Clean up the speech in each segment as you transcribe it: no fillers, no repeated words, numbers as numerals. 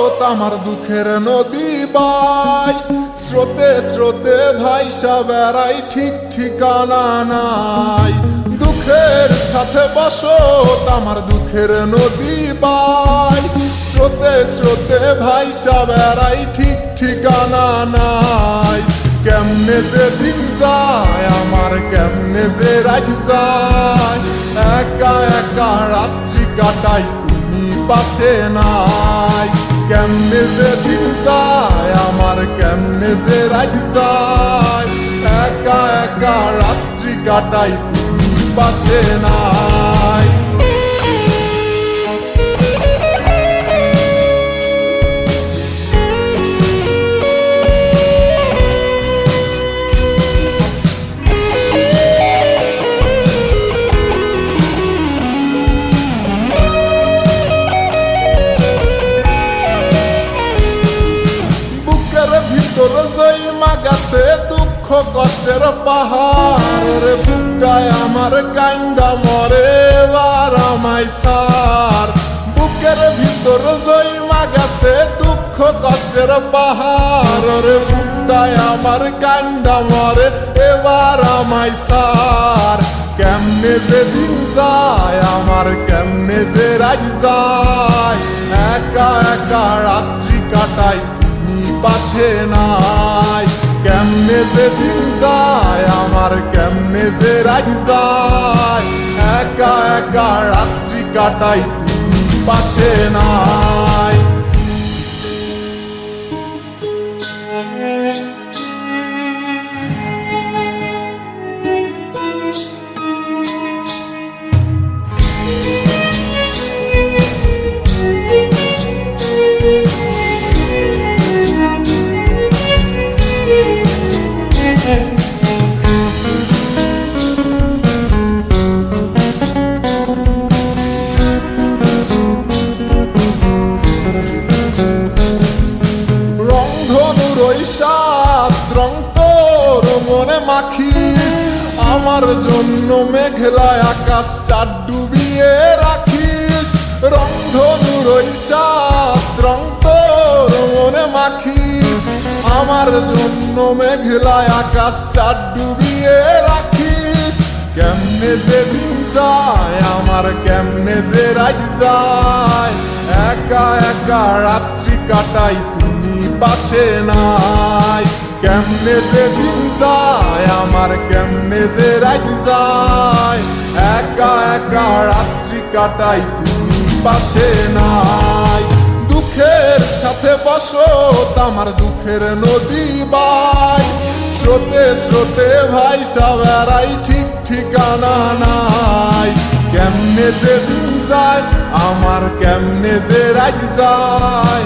বসত আমার দুঃখের নদী বাই, স্রোতে স্রোতে ভাইসা বেড়াই ঠিক ঠিকানা নাই। দুঃখের সাথে বসত আমার দুঃখের নদী বাই, স্রোতে স্রোতে ভাইসা বেড়াই ঠিক ঠিকানা নাই। কেমনে যে দিন যায় আমার, কেমনে যে রাত যায়, একা একা রাত্রি কাটাই তুমি পাশে নাই। কেমনে যে দিন যায় আমার, কেমনে যে রাত যায়, একা একা রাত্রি কাটাই তুমি পাশে নাই। ভিতর জৈমা গেছে দুঃখ কষ্টের পাহাড় রে, বুকটায় আমার কান্দা মরে এবার আমায় সার। বুকের ভিতর জৈমা গেছে দুঃখ কষ্টের পাহাড় রে, বুকটায় আমার কান্দা মরে এবার আমায় সার। কেমনে যে দিন যায় আমার, কেমনে যে রাত যায়, একা একা রাত্রি কাটাই পাশে নাই। কেমনে যে দিন যায় আমার, কেমনে যে রাত যায়, একা একা রাত্রি কাটাই তুমি পাশে নাই। রং তোর মনে মাখিস, আমার জন্য মেঘলা আকাশ চাঁদ ডুবিয়ে রাখিস। রংধনুর ওই সাত রং তোর মনে মাখিস, আমার জন্য মেঘলা আকাশ চাঁদ ডুবিয়ে রাখিস। কেমনে যে দিন যায় আমার, কেমনে যে রাত যায়, একা একা রাত্রি কাটাই তুমি পাশে নাই। কেমনে যে দিন যায় আমার, কেমনে যে রাত যায়, একা একা রাত্রি কাটাই তুমি পাশে নাই। দুঃখের সাথে বসত আমার দুঃখের নদী বাই, স্রোতে স্রোতে ভাইসা বেড়াই ঠিক ঠিকানা নাই। কেমনে যে দিন যায় আমার, কেমনে যে রাত যায়,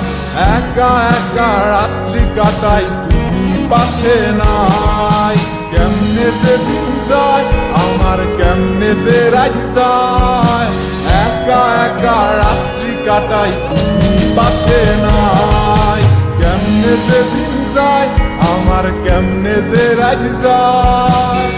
একা একা রাত্রি কাটাই তুমি পাশে নাই। কেমনে যে দিন যায় আমার, কেমনে যে রাত যায়, একা একা রাত্রি কাটাই তুমি পাশে নাই। কেমনে যে দিন যায় আমার, কেমনে যে রাত যায়।